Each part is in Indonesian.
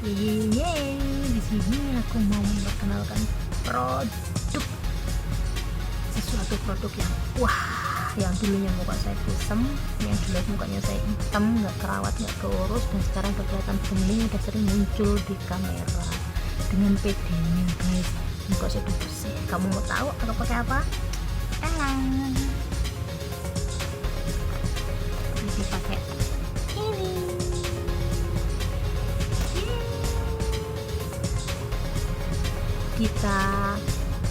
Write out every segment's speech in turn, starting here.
Yeay, di sini aku mau memperkenalkan produk sesuatu produk yang yang dulunya muka saya kusam, yang dilihat mukanya saya hitam, nggak kerawat, nggak keurus, dan sekarang udah kelihatan bening, udah sering muncul di kamera dengan PD-nya guys. Muka saya udah bersih. Kamu mau tahu aku pakai apa? Elang. Jadi pakai ini. Kita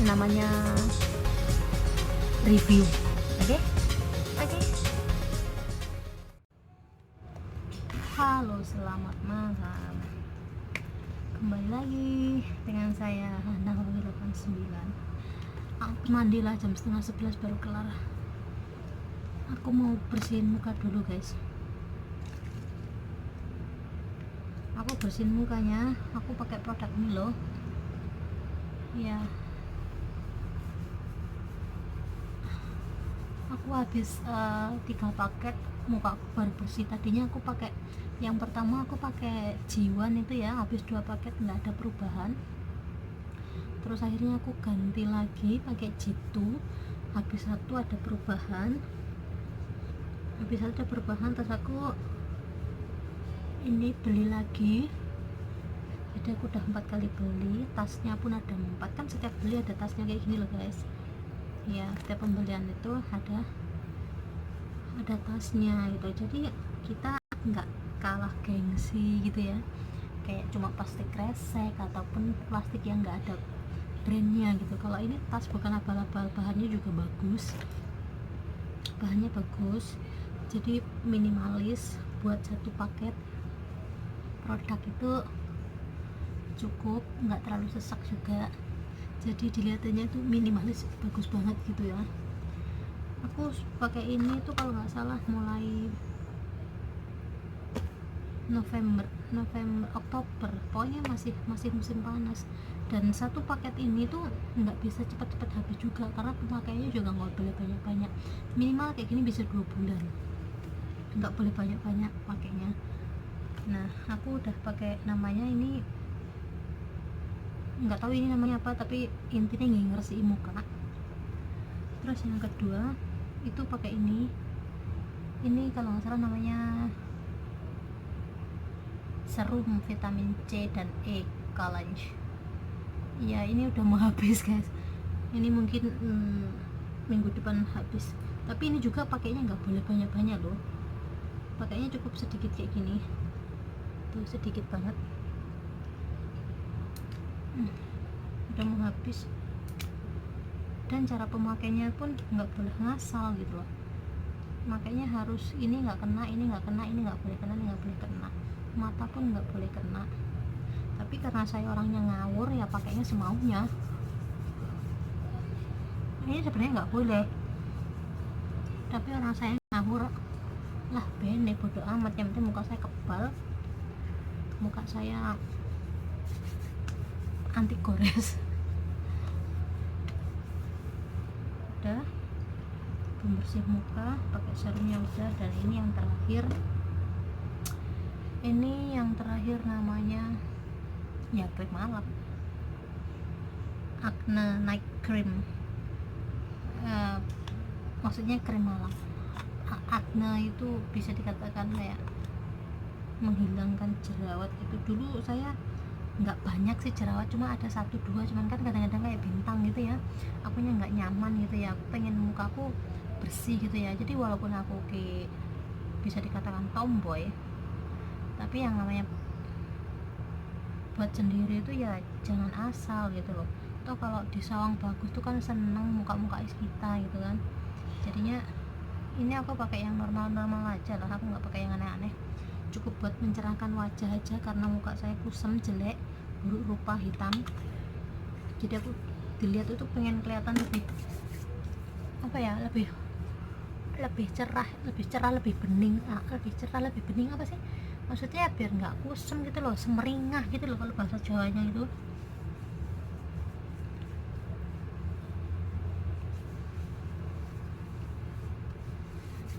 namanya review, oke? Oke. Halo, selamat malam. Kembali lagi dengan saya Nawawi 89. Aku mandilah jam setengah 11 baru kelar. Aku mau bersihin muka dulu guys. Aku bersihin mukanya, aku pakai produk ini loh. Ya, aku habis 3 paket, muka aku baru bersih. Tadinya aku pakai yang pertama, aku pakai Jiwan itu ya, habis 2 paket nggak ada perubahan. Terus akhirnya aku ganti lagi pakai Jitu, habis 1 ada perubahan. Terus aku ini beli lagi. Jadi aku udah 4 kali beli, tasnya pun ada 4, kan setiap beli ada tasnya kayak gini loh guys. Ya, setiap pembelian itu ada tasnya gitu. Jadi kita nggak kalah gengsi gitu ya, kayak cuma plastik kresek ataupun plastik yang nggak ada brandnya gitu. Kalau ini tas bukan abal-abal, bahannya juga bagus, jadi minimalis. Buat 1 paket produk itu cukup, nggak terlalu sesak juga, jadi dilihatannya itu minimalis, bagus banget gitu ya. Aku pakai ini tuh kalau nggak salah mulai November, Oktober, pokoknya masih musim panas. Dan 1 paket ini tuh nggak bisa cepat-cepat habis juga, karena pemakaiannya juga nggak boleh banyak-banyak. Minimal kayak gini bisa 2 bulan, nggak boleh banyak-banyak pakainya. Nah, aku udah pakai, namanya ini nggak tahu ini namanya apa, tapi intinya nggak ngersiin muka. Terus yang kedua itu pakai ini kalau nggak salah namanya serum vitamin C dan E Collage. Ya, ini udah mau habis guys, ini mungkin minggu depan habis. Tapi ini juga pakainya nggak boleh banyak-banyak loh, pakainya cukup sedikit kayak gini tuh, sedikit banget. Udah mau habis. Dan cara pemakainya pun nggak boleh ngasal gitu loh, makanya harus ini nggak kena, ini nggak kena, ini nggak boleh kena, ini nggak boleh kena, mata pun nggak boleh kena. Tapi karena saya orangnya ngawur ya pakainya semaunya. Ini sebenarnya nggak boleh, tapi orang saya ngawur lah, bene bodo amat, yang penting muka saya kebal, muka saya anti gores. Udah pembersih muka, pakai serumnya udah. Dan ini yang terakhir namanya ya krim malam, Acne Night Cream. Maksudnya krim malam. Acne itu bisa dikatakan kayak menghilangkan jerawat gitu. Dulu saya nggak banyak sih jerawat, cuma ada 1-2, cuman kan kadang-kadang kayak bintang gitu ya, akunya nggak nyaman gitu ya, aku pengen mukaku bersih gitu ya. Jadi walaupun aku bisa dikatakan tomboy, tapi yang namanya buat sendiri itu ya jangan asal gitu loh. Atau kalau disawang bagus tuh kan seneng muka-muka kita gitu kan. Jadinya ini aku pakai yang normal-normal aja lah, aku nggak pakai yang aneh-aneh, cukup buat mencerahkan wajah aja, karena muka saya kusam, jelek, buruk rupa, hitam. Jadi aku dilihat itu pengen kelihatan lebih apa ya, lebih cerah, lebih bening. Lebih bening apa sih maksudnya, biar nggak kusam gitu loh, semeringah gitu loh kalau bahasa Jawanya itu.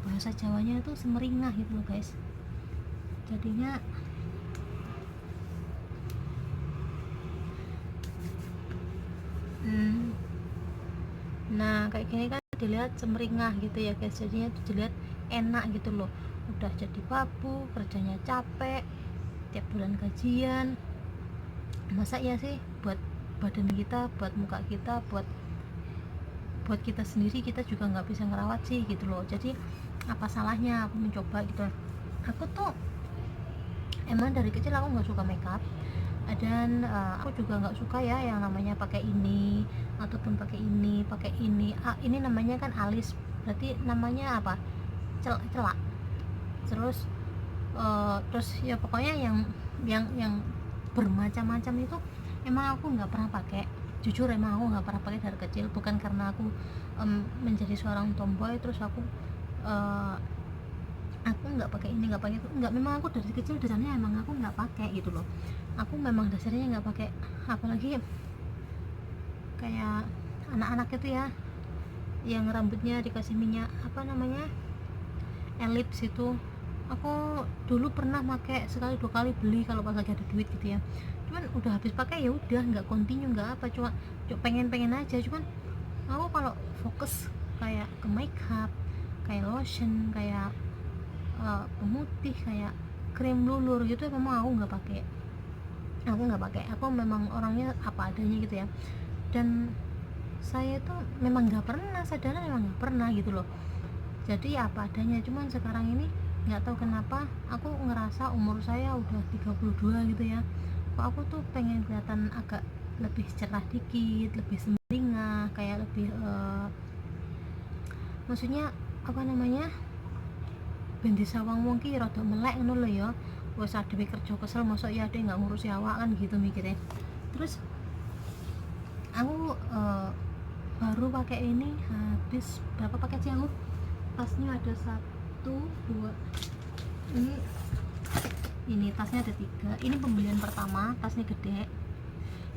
Bahasa Jawanya itu semeringah gitu loh guys. Jadinya Nah kayak gini kan dilihat semeringah gitu ya guys, jadinya itu dilihat enak gitu loh. Udah jadi babu, kerjanya capek, tiap bulan gajian, masa ya sih buat badan kita, buat muka kita, buat kita sendiri kita juga nggak bisa ngerawat sih gitu loh. Jadi apa salahnya aku mencoba gitu. Aku tuh emang dari kecil aku nggak suka makeup, dan aku juga nggak suka ya yang namanya pakai ini ataupun pakai ini. Ini namanya kan alis, berarti namanya apa, celak. Terus terus ya pokoknya yang bermacam-macam itu emang aku nggak pernah pakai. Jujur emang aku nggak pernah pakai dari kecil, bukan karena aku menjadi seorang tomboy terus aku nggak pakai ini nggak pakai itu, nggak. Memang aku dari kecil dasarnya emang aku nggak pakai gitu loh. Aku memang dasarnya nggak pakai, apalagi kayak anak-anak itu ya yang rambutnya dikasih minyak apa namanya, elips itu. Aku dulu pernah pakai sekali 2 kali beli kalau pas lagi ada duit gitu ya, cuman udah habis pakai ya udah, nggak continue, nggak apa, cuma pengen aja. Cuman aku kalau fokus kayak ke makeup, kayak lotion, kayak pemutih, kayak krim blulur gitu, memang aku nggak pakai. Aku memang orangnya apa adanya gitu ya. Dan saya tuh memang nggak pernah sadar, memang nggak pernah gitu loh, jadi apa adanya. Cuman sekarang ini nggak tahu kenapa aku ngerasa umur saya udah 32 gitu ya, kok aku tuh pengen kelihatan agak lebih cerah dikit, lebih semeringah, kayak lebih maksudnya apa namanya, ben disawang wong ki rada melek ngono lho ya. Wes adewe kerja kesel mosok ya ade nggak ngurusi awak kan gitu mikirnya. Terus aku baru pakai ini habis berapa paket sih aku, tasnya ada 1, 2, ini tasnya ada 3. Ini pembelian pertama, tasnya gede,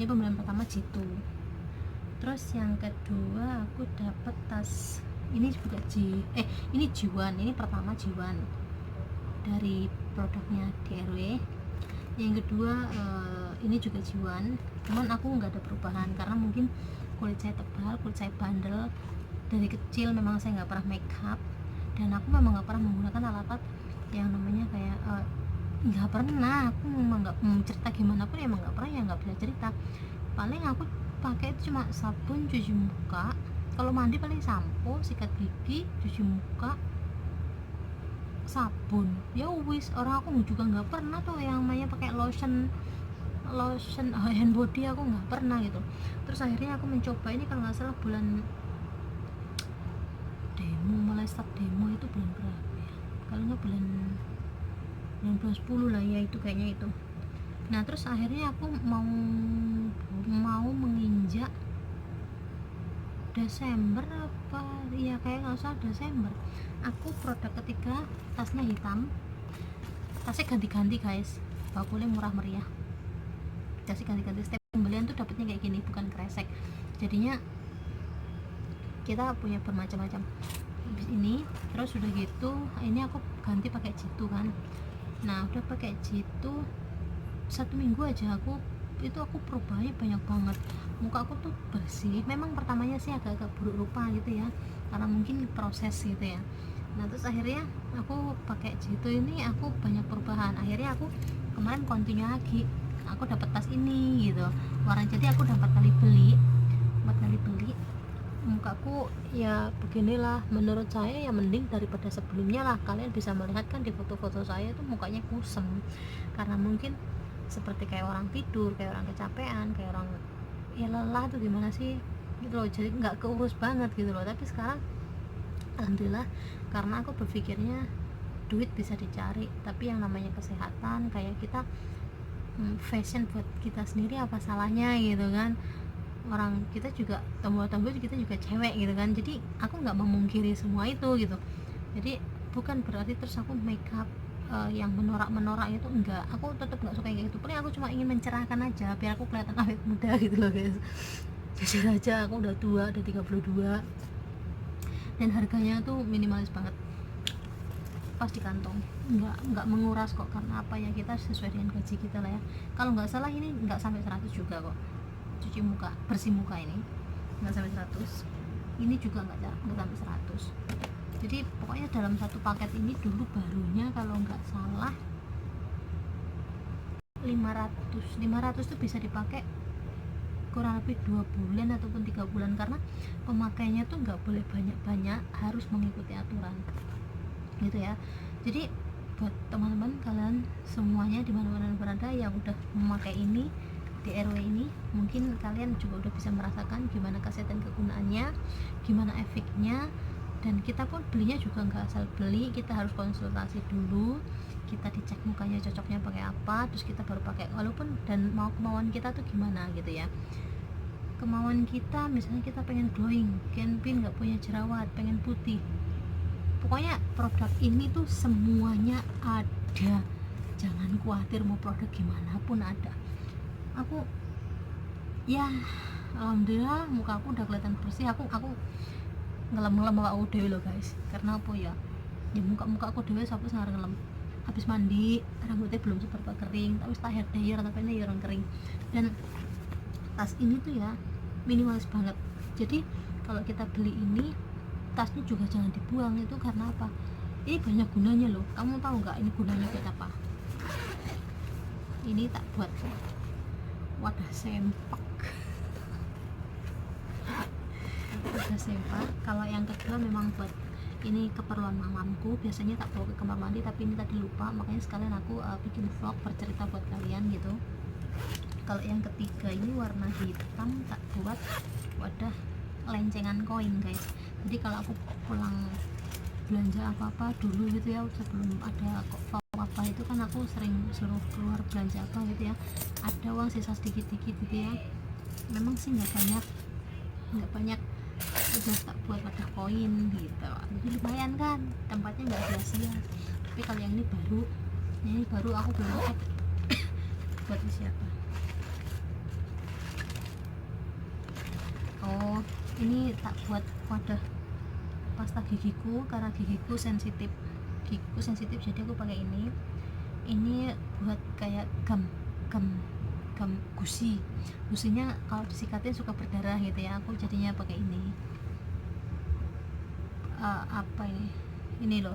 ini pembelian pertama Jitu. Terus yang kedua aku dapat tas ini juga ini Jiwan. Ini pertama Jiwan dari produknya DRW. Yang kedua ini juga Jiwan, cuman aku nggak ada perubahan karena mungkin kulit saya tebal, kulit saya bandel. Dari kecil memang saya nggak pernah makeup, dan aku memang nggak pernah menggunakan alat-alat yang namanya kayak nggak pernah. Aku memang nggak cerita gimana pun emang nggak pernah, ya nggak bisa cerita. Paling aku pakai itu cuma sabun, cuci muka, kalau mandi paling sampo, sikat gigi, cuci muka, sabun, ya wis. Orang aku juga nggak pernah tuh yang namanya pakai lotion hand body, aku nggak pernah gitu. Terus akhirnya aku mencoba ini, kalau nggak salah bulan demo, mulai start demo itu bulan berapa ya, kalau nggak bulan 10 lah ya, itu kayaknya itu. Nah terus akhirnya aku mau menginjak Desember apa ya, kayak nggak usah Desember, aku produk ketiga, tasnya hitam, tasnya ganti-ganti guys, bakulnya murah meriah, tasnya ganti-ganti. Setiap pembelian tuh dapetnya kayak gini, bukan kresek. Jadinya kita punya bermacam-macam. Habis ini terus udah gitu, ini aku ganti pakai Jitu kan. Nah udah pakai Jitu 1 minggu aja aku perubahannya banyak banget. Muka aku tuh bersih. Memang pertamanya sih agak-agak buruk rupa gitu ya, karena mungkin proses gitu ya. Nah terus akhirnya aku pakai Jitu ini, aku banyak perubahan. Akhirnya aku kemarin continue lagi, aku dapat tas ini gitu warna. Jadi aku dapat kali beli, mukaku ya beginilah. Menurut saya ya mending daripada sebelumnya lah. Kalian bisa melihat kan di foto-foto saya tuh mukanya kusem, karena mungkin seperti kayak orang tidur, kayak orang kecapean, kayak orang ya lelah tuh gimana sih gitu loh. Jadi nggak keurus banget gitu loh. Tapi sekarang alhamdulillah, karena aku berpikirnya duit bisa dicari, tapi yang namanya kesehatan, kayak kita fashion buat kita sendiri, apa salahnya gitu kan. Orang kita juga tombol-tombol, kita juga cewek gitu kan. Jadi aku nggak memungkiri semua itu gitu. Jadi bukan berarti terus aku makeup yang menorak itu enggak. Aku tetap nggak suka kayak gitu. Paling aku cuma ingin mencerahkan aja biar aku kelihatan awet muda gitu loh guys. Jujur aja aku udah tua, udah 32, dan harganya tuh minimalis banget, pas di kantong, nggak menguras kok. Karena apa ya, kita sesuai dengan gaji kita lah ya. Kalau nggak salah ini nggak sampai 100 juga kok, cuci muka, bersih muka ini nggak sampai 100. ini juga nggak sampai 100. Jadi pokoknya dalam satu paket ini dulu barunya kalau nggak salah 500 tuh bisa dipakai kurang lebih 2 bulan ataupun 3 bulan, karena pemakainya tuh nggak boleh banyak-banyak, harus mengikuti aturan gitu ya. Jadi buat teman-teman kalian semuanya di mana-mana berada yang udah memakai ini di RW ini, mungkin kalian juga udah bisa merasakan gimana kesehatan kegunaannya, gimana efeknya. Dan kita pun belinya juga nggak asal beli, kita harus konsultasi dulu, kita dicek mukanya cocoknya pakai apa, terus kita baru pakai. Walaupun dan mau kemauan kita tuh gimana gitu ya, kemauan kita misalnya kita pengen glowing, pengen nggak punya jerawat, pengen putih, pokoknya produk ini tuh semuanya ada, jangan khawatir mau produk gimana pun ada. Aku ya alhamdulillah muka aku udah kelihatan bersih, aku ngelem aku dewe loh guys, karena apa ya muka aku dewe sampai sekarang ngelem. Habis mandi rambutnya belum seberapa kering, tapi setelah hair dryer tapi ini orang kering. Dan tas ini tuh ya minimalis banget, jadi kalau kita beli ini tasnya juga jangan dibuang. Itu karena apa, ini banyak gunanya loh. Kamu tahu nggak ini gunanya buat apa? Ini tak buat wadah sempak. Kalau yang kedua memang buat ini keperluan mamamku, biasanya tak bawa ke kamar mandi, tapi ini tadi lupa, makanya sekalian aku bikin vlog bercerita buat kalian gitu. Kalau yang ketiga ini warna hitam, tak buat wadah lencengan koin guys. Jadi kalau aku pulang belanja apa-apa dulu gitu ya, sebelum ada vlog apa itu kan aku sering suruh keluar belanja apa gitu ya, ada uang sisa sedikit-sedikit gitu ya, memang sih nggak banyak, udah tak buat wadah koin gitu. Jadi lumayan kan, tempatnya nggak sia-sia. Tapi kalau yang ini baru aku belum cek buat siapa. Oh ini tak buat wadah pasta gigiku, karena gigiku sensitif, jadi aku pakai ini buat kayak gam gusinya kalau disikatin suka berdarah gitu ya, aku jadinya pakai ini. Apa ini loh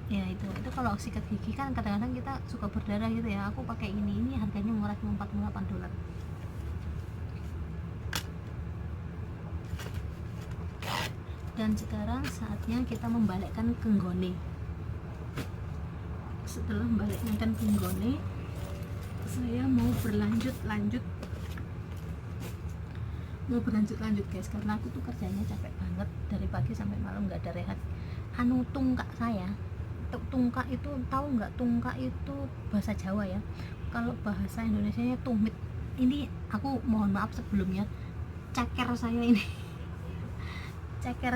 ya, itu kalau sikat gigi kan kadang-kadang kita suka berdarah gitu ya, aku pakai ini harganya murah, cuma $48. Dan sekarang saatnya kita membalikkan ke nggone. Setelah membalikkan ke nggone, saya mau berlanjut guys, karena aku tuh kerjanya capek banget dari pagi sampai malam, nggak ada rehat. Tungkak saya, tungkak itu tahu nggak? Tungkak itu bahasa Jawa ya, kalau bahasa Indonesia nya tumit. Ini aku mohon maaf sebelumnya, ceker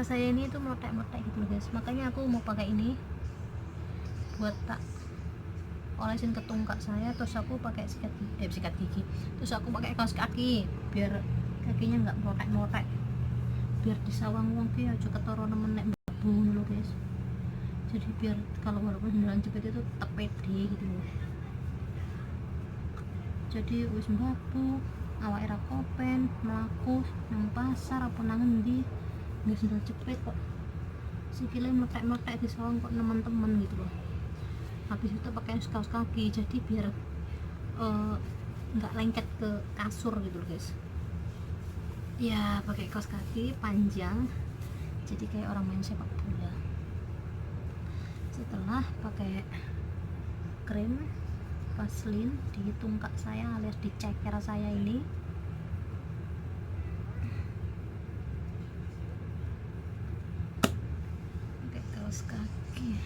saya ini tuh meletek gitu guys, makanya aku mau pakai ini buat tak olesin ke tungkak saya. Terus aku pakai sikat gigi, terus aku pakai kaos kaki biar kakinya nggak meletek, biar disawang wong ki aja ketara nemen nek mlebu lho guys. Jadi biar kalau walaupun jalan jepit itu tetap pede gitu loh. Jadi wis mbabu awake ra kopen mlaku nang pasar apa nang endi nggak sendal jepit kok sikile meletek disawang kok teman-teman gitu loh. Habis itu pakai kaos kaki, jadi biar nggak lengket ke kasur gitu loh guys ya. Pakai kaos kaki panjang jadi kayak orang main sepak bola. Setelah pakai krim Vaseline di tungkak saya alias di ceker saya ini, pakai kaos kaki,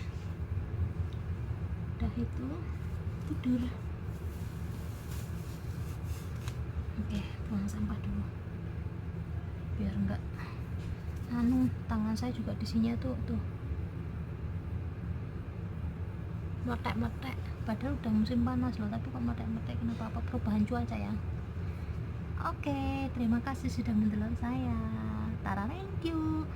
udah itu tidur. Oke, buang sampah dulu biar enggak tangan saya juga di sini tuh meletek, padahal udah musim panas loh, tapi kok meletek. Kenapa? Apa perubahan cuaca ya? Oke, terima kasih sudah menonton saya. Tara, thank you.